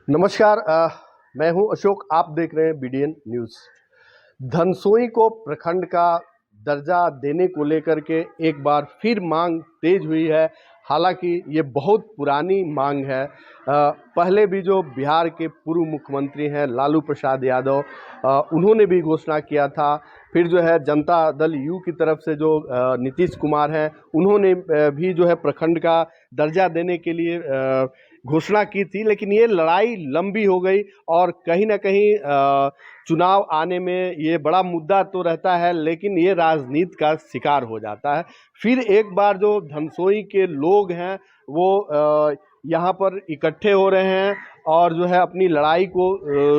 नमस्कार। मैं हूं अशोक। आप देख रहे हैं बीडीएन न्यूज़। धनसोई को प्रखंड का दर्जा देने को लेकर के एक बार फिर मांग तेज हुई है। हालांकि ये बहुत पुरानी मांग है। पहले भी जो बिहार के पूर्व मुख्यमंत्री हैं लालू प्रसाद यादव, उन्होंने भी घोषणा किया था। फिर जो है जनता दल यू की तरफ से जो नीतीश कुमार हैं, उन्होंने भी जो है प्रखंड का दर्जा देने के लिए घोषणा की थी। लेकिन ये लड़ाई लंबी हो गई और कहीं ना कहीं चुनाव आने में ये बड़ा मुद्दा तो रहता है, लेकिन ये राजनीति का शिकार हो जाता है। फिर एक बार जो धनसोई के लोग हैं वो यहाँ पर इकट्ठे हो रहे हैं और जो है अपनी लड़ाई को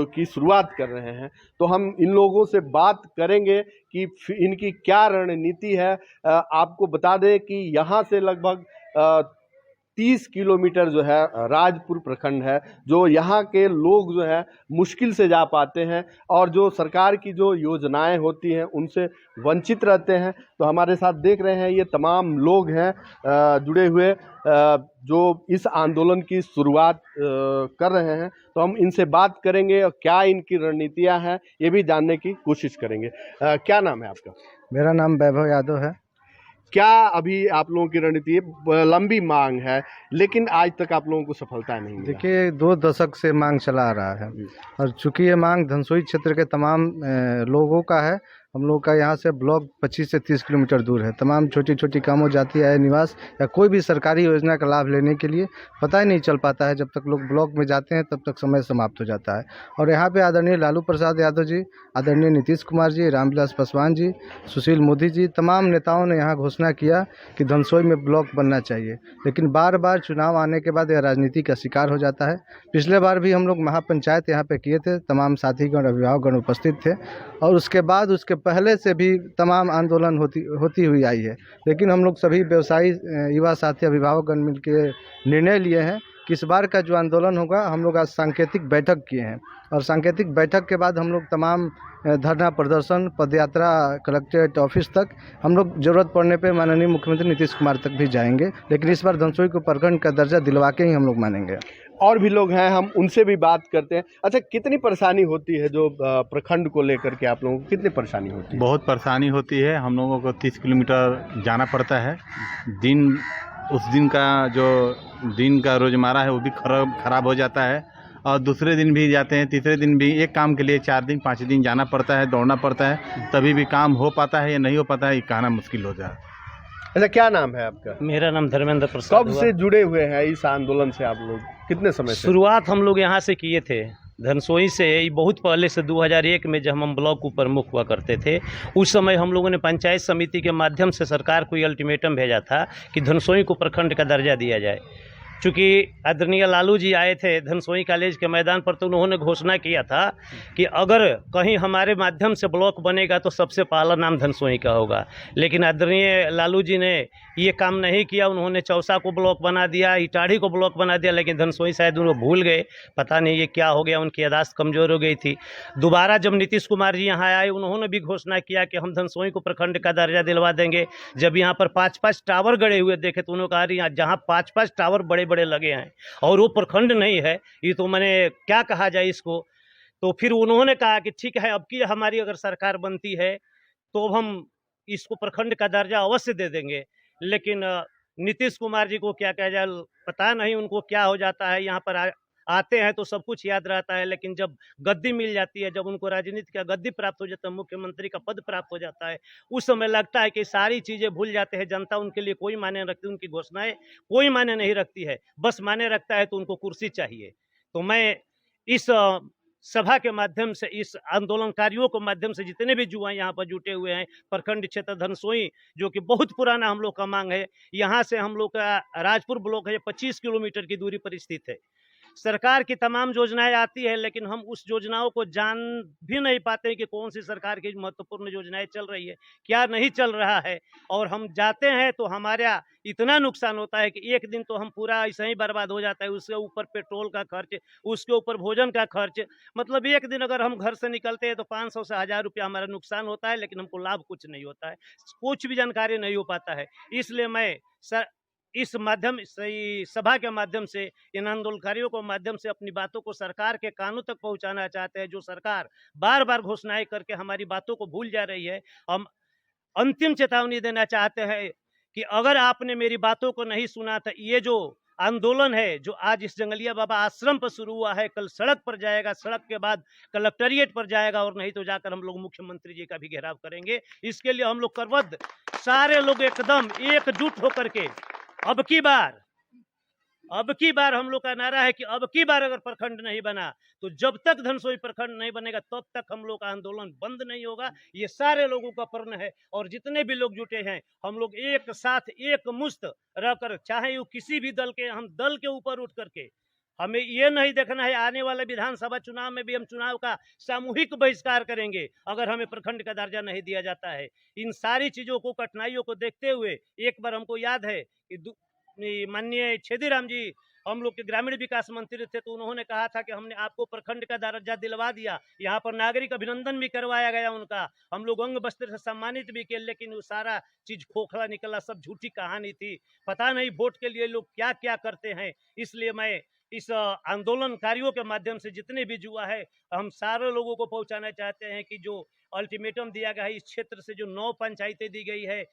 की शुरुआत कर रहे हैं। तो हम इन लोगों से बात करेंगे कि इनकी क्या रणनीति है। आपको बता दें कि यहाँ से लगभग 30 किलोमीटर जो है राजपुर प्रखंड है, जो यहाँ के लोग जो है मुश्किल से जा पाते हैं और जो सरकार की जो योजनाएं होती हैं उनसे वंचित रहते हैं। तो हमारे साथ देख रहे हैं ये तमाम लोग हैं जुड़े हुए, जो इस आंदोलन की शुरुआत कर रहे हैं। तो हम इनसे बात करेंगे और क्या इनकी रणनीतियाँ हैं ये भी जानने की कोशिश करेंगे। क्या नाम है आपका? मेरा नाम वैभव यादव है। क्या अभी आप लोगों की रणनीति है? लंबी मांग है लेकिन आज तक आप लोगों को सफलता नहीं मिला। देखिए 2 दशक से मांग चला आ रहा है और चूंकि ये मांग धनसोई क्षेत्र के तमाम लोगों का है। हम लोग का यहाँ से ब्लॉक 25 से 30 किलोमीटर दूर है। तमाम छोटी छोटी कामों, जाति आय निवास या कोई भी सरकारी योजना का लाभ लेने के लिए पता ही नहीं चल पाता है। जब तक लोग ब्लॉक में जाते हैं तब तक समय समाप्त हो जाता है। और यहाँ पे आदरणीय लालू प्रसाद यादव जी, आदरणीय नीतीश कुमार जी, रामविलास पासवान जी, सुशील मोदी जी, तमाम नेताओं ने यहाँ घोषणा किया कि धनसोई में ब्लॉक बनना चाहिए। लेकिन बार बार चुनाव आने के बाद यह राजनीति का शिकार हो जाता है। पिछले बार भी हम लोग महापंचायत यहाँ पे किए थे, तमाम साथीगण अभिभावकगण उपस्थित थे और उसके बाद उसके पहले से भी तमाम आंदोलन होती हुई आई है। लेकिन हम लोग सभी व्यवसायी, युवा साथी, अभिभावकगण मिलकर निर्णय लिए हैं कि इस बार का जो आंदोलन होगा, हम लोग आज सांकेतिक बैठक किए हैं और सांकेतिक बैठक के बाद हम लोग तमाम धरना प्रदर्शन, पदयात्रा कलेक्ट्रेट ऑफिस तक, हम लोग ज़रूरत पड़ने पे माननीय मुख्यमंत्री नीतीश कुमार तक भी जाएंगे। लेकिन इस बार धनसोई को प्रखंड का दर्जा दिलवा के ही हम लोग मानेंगे। और भी लोग हैं, हम उनसे भी बात करते हैं। अच्छा, कितनी परेशानी होती है जो प्रखंड को लेकर के आप लोगों को कितनी परेशानी होती है? बहुत परेशानी होती है। हम लोगों को 30 किलोमीटर जाना पड़ता है। उस दिन का जो दिन का रोजमर्रा है वो भी खराब हो जाता है और दूसरे दिन भी जाते हैं, तीसरे दिन भी। एक काम के लिए 4 दिन 5 दिन जाना पड़ता है, दौड़ना पड़ता है, तभी भी काम हो पाता है या नहीं हो पाता है, ये कहना मुश्किल हो जाए। अच्छा, क्या नाम है आपका? मेरा नाम धर्मेंद्र प्रसाद। कब से जुड़े हुए हैं इस आंदोलन से आप लोग? कितने समय से? शुरुआत हम लोग यहाँ से किए थे, धनसोई से। बहुत पहले से 2001 में जब हम ब्लॉक को प्रमुख हुआ करते थे, उस समय हम लोगों ने पंचायत समिति के माध्यम से सरकार को ये अल्टीमेटम भेजा था कि धनसोई को प्रखंड का दर्जा दिया जाए। चूँकि आदरणीय लालू जी आए थे धनसोई कॉलेज के मैदान पर, तो उन्होंने घोषणा किया था कि अगर कहीं हमारे माध्यम से ब्लॉक बनेगा तो सबसे पहला नाम धनसोई का होगा। लेकिन आदरणीय लालू जी ने ये काम नहीं किया। उन्होंने चौसा को ब्लॉक बना दिया, इटाढ़ी को ब्लॉक बना दिया, लेकिन धनसोई शायद उन्हें भूल गए। पता नहीं ये क्या हो गया, उनकी याददाश्त कमज़ोर हो गई थी। दोबारा जब नीतीश कुमार जी यहाँ आए, उन्होंने भी घोषणा किया कि हम धनसोई को प्रखंड का दर्जा दिलवा देंगे। जब यहाँ पर 5-5 टावर गड़े हुए देखे तो उन्होंने कहा यहाँ जहाँ 5-5 टावर बड़े बड़े लगे हैं और वो प्रखंड नहीं है, ये तो मैंने क्या कहा जाए इसको। तो फिर उन्होंने कहा कि ठीक है, अब की हमारी अगर सरकार बनती है तो हम इसको प्रखंड का दर्जा अवश्य दे देंगे। लेकिन नीतीश कुमार जी को क्या कहा जाए, पता नहीं उनको क्या हो जाता है। यहाँ पर आते हैं तो सब कुछ याद रहता है, लेकिन जब गद्दी मिल जाती है, जब उनको राजनीति का गद्दी प्राप्त हो जाता है, मुख्यमंत्री का पद प्राप्त हो जाता है, उस समय लगता है कि सारी चीज़ें भूल जाते हैं। जनता उनके लिए कोई मायने नहीं रखती, उनकी घोषणाएं कोई मायने नहीं रखती है। बस मायने रखता है तो उनको कुर्सी चाहिए। तो मैं इस सभा के माध्यम से, इस आंदोलनकारियों के माध्यम से, जितने भी युवा यहाँ पर जुटे हुए हैं, प्रखंड क्षेत्र धनसोई जो कि बहुत पुराना हम लोग का मांग है, यहाँ से हम लोग का राजपुर ब्लॉक है 25 किलोमीटर की दूरी पर स्थित है। सरकार की तमाम योजनाएं आती है, लेकिन हम उस योजनाओं को जान भी नहीं पाते कि कौन सी सरकार की महत्वपूर्ण योजनाएं चल रही है, क्या नहीं चल रहा है। और हम जाते हैं तो हमारा इतना नुकसान होता है कि एक दिन तो हम पूरा ऐसे ही बर्बाद हो जाता है। उसके ऊपर पेट्रोल का खर्च, उसके ऊपर भोजन का खर्च, मतलब एक दिन अगर हम घर से निकलते हैं तो 500 से 1000 रुपया हमारा नुकसान होता है, लेकिन हमको लाभ कुछ नहीं होता है, कुछ भी जानकारी नहीं हो पाता है। इसलिए मैं इस माध्यम से, सभा के माध्यम से, इन आंदोलनकारियों के माध्यम से अपनी बातों को सरकार के कानों तक पहुंचाना चाहते हैं। जो सरकार बार बार घोषणाएं करके हमारी बातों को भूल जा रही है, हम अंतिम चेतावनी देना चाहते हैं कि अगर आपने मेरी बातों को नहीं सुना तो ये जो आंदोलन है, जो आज इस जंगलिया बाबा आश्रम पर शुरू हुआ है, कल सड़क पर जाएगा, सड़क के बाद कलेक्ट्रेट पर जाएगा, और नहीं तो जाकर हम लोग मुख्यमंत्री जी का भी घेराव करेंगे। इसके लिए हम लोग करबद्ध, सारे लोग एकदम एकजुट होकर के अब की बार हम लोग का नारा है कि अब की बार अगर प्रखंड नहीं बना तो जब तक धनसोई प्रखंड नहीं बनेगा तब तक हम लोग का आंदोलन बंद नहीं होगा। ये सारे लोगों का प्रण है, और जितने भी लोग जुटे हैं हम लोग एक साथ एक मुश्त रहकर, चाहे वो किसी भी दल के, हम दल के ऊपर उठ करके, हमें ये नहीं देखना है आने वाले विधानसभा चुनाव में भी हम चुनाव का सामूहिक बहिष्कार करेंगे अगर हमें प्रखंड का दर्जा नहीं दिया जाता है। इन सारी चीजों को, कठिनाइयों को देखते हुए एक बार हमको याद है कि माननीय छेदीराम जी हम लोग के ग्रामीण विकास मंत्री थे, तो उन्होंने कहा था कि हमने आपको प्रखंड का दर्जा दिलवा दिया, यहाँ पर नागरिक अभिनंदन भी करवाया गया उनका, हम लोग अंग वस्त्र से सम्मानित भी किए, लेकिन वो सारा चीज खोखला निकला, सब झूठी कहानी थी। पता नहीं वोट के लिए लोग क्या क्या करते हैं। इसलिए मैं इस आंदोलनकारियों के माध्यम से जितने भी जुआ है, हम सारे लोगों को पहुंचाना चाहते हैं कि जो अल्टीमेटम दिया गया है, इस क्षेत्र से जो 9 पंचायतें दी गई है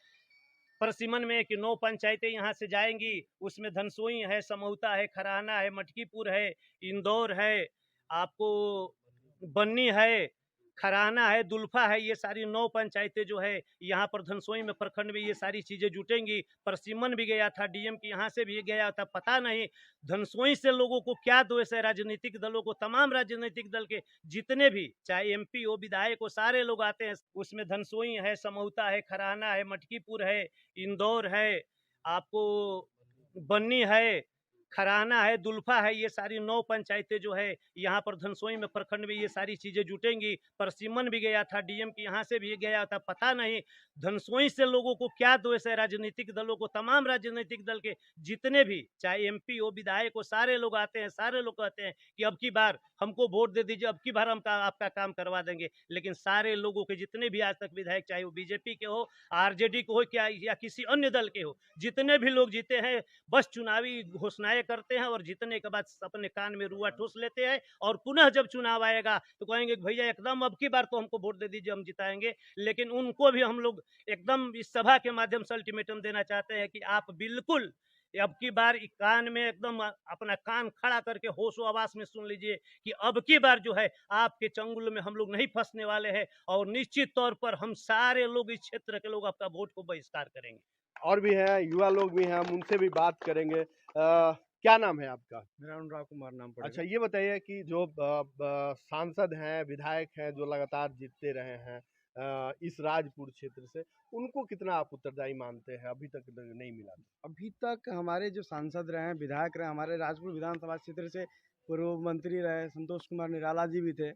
परसिमन में कि 9 पंचायतें यहाँ से जाएंगी, उसमें धनसोई है, समौता है, खराना है, मटकीपुर है, इंदौर है, आपको बन्नी है, खराना है, दुल्फा है, ये सारी 9 पंचायतें जो है यहाँ पर धनसोई में प्रखंड में ये सारी चीजें जुटेंगी। परसिमन भी गया था, डीएम की यहाँ से भी गया था। पता नहीं धनसोई से लोगों को क्या द्वेष है, राजनीतिक दलों को, तमाम राजनीतिक दल के जितने भी, चाहे एमपी हो, विधायक हो, सारे लोग आते हैं। उसमें धनसोई है, समौता है, खराना है, मटकीपुर है, इंदौर है, आपको बन्नी है, खराना है, दुल्फा है, ये सारी 9 पंचायतें जो है यहाँ पर धनसोई में प्रखंड में ये सारी चीजें जुटेंगी। परसिमन भी गया था, डीएम की यहाँ से भी गया था। पता नहीं धनसोई से लोगों को क्या द्वेष है, राजनीतिक दलों को, तमाम राजनीतिक दल के जितने भी, चाहे एमपी हो, विधायक हो, सारे लोग आते हैं, सारे लोग कहते हैं कि अब की बार हमको वोट दे दीजिए, अब की बार हम आपका काम करवा देंगे। लेकिन सारे लोगों के जितने भी आज तक विधायक, चाहे वो बीजेपी के हो, आरजेडी के हो, क्या या किसी अन्य दल के हो, जितने भी लोग जीते हैं बस चुनावी घोषणाएं करते हैं और जीतने के बाद अपने कान में रुआ ठूस लेते हैं, और पुनः जब चुनाव आएगा तो कहेंगे भैया एकदम अब की बार तो हमको वोट दे दीजिए, हम जिताएंगे। लेकिन उनको भी हम लोग एकदम इस सभा के माध्यम से अल्टीमेटम देना चाहते हैं कि आप बिल्कुल अब की बार कान में एकदम अपना कान खड़ा करके होशो आवाज में सुन लीजिए कि अब की बार जो है आपके चंगुल में हम लोग नहीं फंसने वाले हैं, और निश्चित तौर पर हम सारे लोग, इस क्षेत्र के लोग आपका वोट को बहिष्कार करेंगे। और भी हैं, युवा लोग भी हैं, हम उनसे भी बात करेंगे। क्या नाम है आपका? मेरा अनुराग कुमार नाम पड़ेगा। अच्छा, ये बताइए कि जो सांसद हैं, विधायक हैं, जो लगातार जीतते रहे हैं इस राजपुर क्षेत्र से, उनको कितना आप उत्तरदायी मानते हैं? अभी तक नहीं मिला। अभी तक हमारे जो सांसद रहे हैं, विधायक रहे, हमारे राजपुर विधानसभा क्षेत्र से पूर्व मंत्री रहे संतोष कुमार निराला जी भी थे।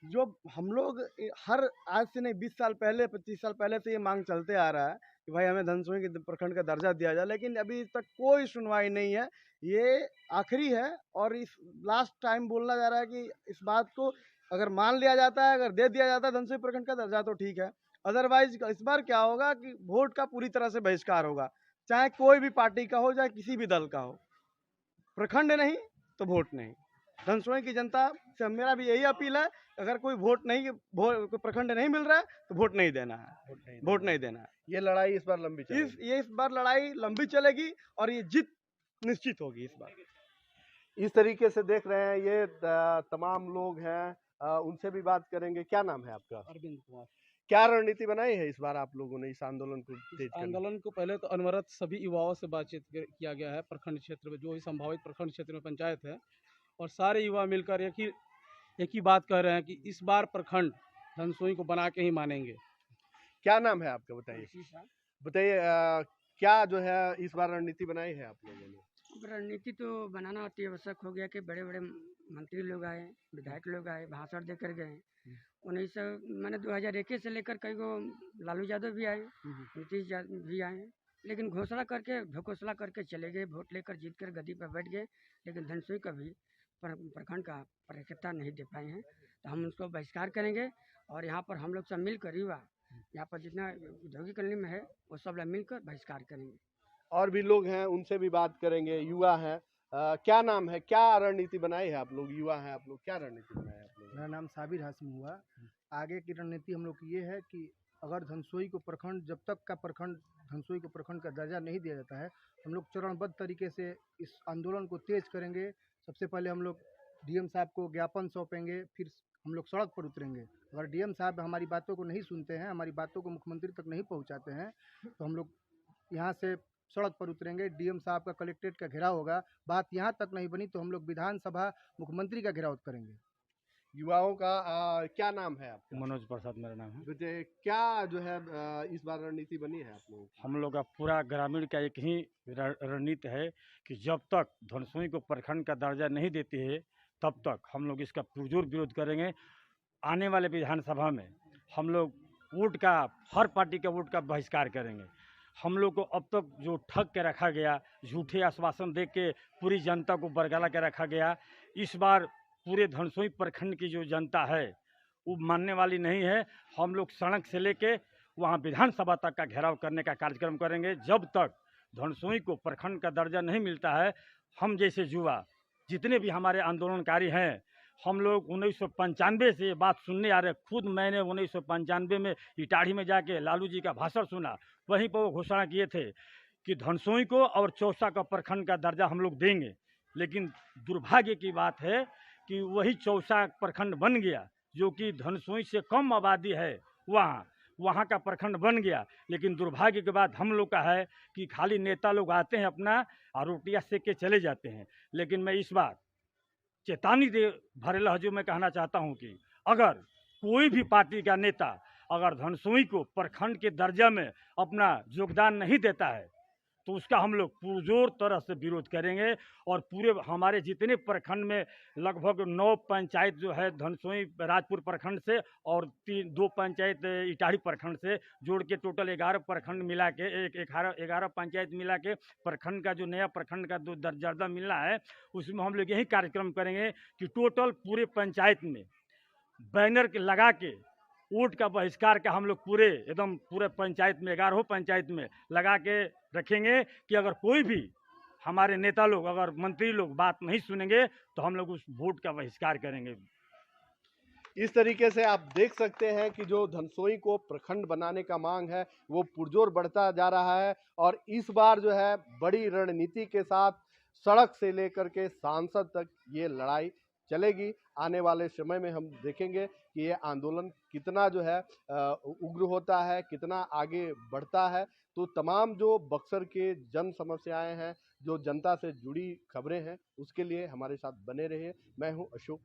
जो हम लोग हर, आज से नहीं 20 साल पहले, 25 साल पहले से ये मांग चलते आ रहा है कि भाई हमें धनसोई के प्रखंड का दर्जा दिया जाए, लेकिन अभी तक कोई सुनवाई नहीं है। ये आखिरी है, और इस लास्ट टाइम बोलना जा रहा है कि इस बात को अगर मान लिया जाता है, अगर दे दिया जाता है धनसोई प्रखंड का दर्जा तो ठीक है, अदरवाइज इस बार क्या होगा कि वोट का पूरी तरह से बहिष्कार होगा, चाहे कोई भी पार्टी का हो, चाहे किसी भी दल का हो। प्रखंड नहीं तो वोट नहीं। धनसोई की जनता से मेरा भी यही अपील है, अगर कोई कोई प्रखंड नहीं मिल रहा है तो वोट नहीं देना है, वोट नहीं देना है। ये लड़ाई इस बार लंबी चलेगी। इस बार लड़ाई लंबी चलेगी और ये जीत निश्चित होगी इस बार। इस तरीके से देख रहे हैं, ये तमाम लोग हैं, उनसे भी बात करेंगे। क्या नाम है आपका? अरविंद कुमार। क्या रणनीति बनाई है इस बार आप लोगों ने इस आंदोलन को तेज करने? आंदोलन को पहले तो अनवरत सभी युवाओं से बातचीत किया गया है। प्रखंड क्षेत्र में जो भी संभावित प्रखंड क्षेत्र में पंचायत है, और सारे युवा मिलकर एक ही बात कह रहे हैं कि इस बार प्रखंड धनसोई को बना के ही मानेंगे। क्या नाम है आपका? बताइए क्या जो है इस बार रणनीति बनाई है आप लोगों ने? रणनीति तो बनाना अति आवश्यक हो गया कि बड़े बड़े मंत्री लोग आए, विधायक लोग आए, भाषण देकर गए। 2001 से लेकर कई गो लालू यादव भी आए, नीतीश भी आए, लेकिन घोषणा करके चले गए, वोट लेकर जीत कर गद्दी पर बैठ गए, लेकिन धनसोई का भी प्रखंड का प्राथमिकता नहीं दे पाए हैं। तो हम उसको बहिष्कार करेंगे, और यहाँ पर हम लोग सब मिलकर, युवा यहाँ पर जितना औद्योगिक कॉलोनी में है वो सब लोग मिलकर बहिष्कार करेंगे। और भी लोग हैं, उनसे भी बात करेंगे। युवा हैं, क्या नाम है, क्या रणनीति बनाई है आप लोग? युवा हैं आप लोग, क्या रणनीति बनाई है आप लोग? मेरा नाम साबिर हाशिम हुआ। आगे की रणनीति हम लोग की ये है कि अगर धनसोई को प्रखंड, जब तक का प्रखंड धनसोई को प्रखंड का दर्जा नहीं दिया जाता है, हम लोग चरणबद्ध तरीके से इस आंदोलन को तेज करेंगे। सबसे पहले हम लोग डीएम साहब को ज्ञापन सौंपेंगे, फिर हम लोग सड़क पर उतरेंगे। अगर डीएम साहब हमारी बातों को नहीं सुनते हैं, हमारी बातों को मुख्यमंत्री तक नहीं पहुंचाते हैं, तो हम लोग यहाँ से सड़क पर उतरेंगे। डीएम साहब का कलेक्ट्रेट का घेराव होगा। बात यहाँ तक नहीं बनी तो हम लोग विधानसभा मुख्यमंत्री का घेराव करेंगे। युवाओं का क्या नाम है आपका? मनोज प्रसाद मेरा नाम है। मुझे क्या जो है इस बार रणनीति बनी है आप लोगों की? हम लोग का पूरा ग्रामीण का एक ही रणनीति है कि जब तक धनसोई को प्रखंड का दर्जा नहीं देती है तब तक हम लोग इसका पुरजोर विरोध करेंगे। आने वाले विधानसभा में हम लोग वोट का, हर पार्टी के वोट का बहिष्कार करेंगे। हम लोग को अब तक जो ठग के रखा गया, झूठे आश्वासन दे के पूरी जनता को बरगला के रखा गया, इस बार पूरे धनसोई प्रखंड की जो जनता है वो मानने वाली नहीं है। हम लोग सड़क से लेके वहाँ विधानसभा तक का घेराव करने का कार्यक्रम करेंगे। जब तक धनसोई को प्रखंड का दर्जा नहीं मिलता है, हम जैसे युवा जितने भी हमारे आंदोलनकारी हैं, हम लोग 1995 से ये बात सुनने आ रहे। खुद मैंने 1995 में इटाढ़ी में जाके लालू जी का भाषण सुना। वहीं पर वो घोषणा किए थे कि धनसोई को और चौसा का प्रखंड का दर्जा हम लोग देंगे। लेकिन दुर्भाग्य की बात है कि वही चौसा प्रखंड बन गया, जो कि धनसोई से कम आबादी है, वहाँ का प्रखंड बन गया। लेकिन दुर्भाग्य के बाद हम लोग का है कि खाली नेता लोग आते हैं अपना और रोटियाँ सेक के चले जाते हैं। लेकिन मैं इस बार चेतावनी दे भरे लहजे में कहना चाहता हूं कि अगर कोई भी पार्टी का नेता अगर धनसोई को प्रखंड के दर्जा में अपना योगदान नहीं देता है तो उसका हम लोग पुरजोर तरह से विरोध करेंगे। और पूरे हमारे जितने प्रखंड में लगभग 9 पंचायत जो है धनसोई राजपुर प्रखंड से और 2 पंचायत इटाढ़ी प्रखंड से जोड़ के टोटल 11 प्रखंड मिला के 11 पंचायत मिला के प्रखंड का जो नया प्रखंड का जो दर्जा मिलना है, उसमें हम लोग यही कार्यक्रम करेंगे कि टोटल पूरे पंचायत में बैनर के लगा के वोट का बहिष्कार का हम लोग पूरे पंचायत में 11 पंचायत में लगा के रखेंगे कि अगर कोई भी हमारे नेता लोग, अगर मंत्री लोग बात नहीं सुनेंगे तो हम लोग उस वोट का बहिष्कार करेंगे। इस तरीके से आप देख सकते हैं कि जो धनसोई को प्रखंड बनाने का मांग है वो पुरजोर बढ़ता जा रहा है। और इस बार जो है बड़ी रणनीति के साथ सड़क से लेकर के सांसद तक ये लड़ाई चलेगी। आने वाले समय में हम देखेंगे कि ये आंदोलन कितना जो है उग्र होता है, कितना आगे बढ़ता है। तो तमाम जो बक्सर के जन समस्याएं हैं, जो जनता से जुड़ी खबरें हैं, उसके लिए हमारे साथ बने रहिए। मैं हूं अशोक।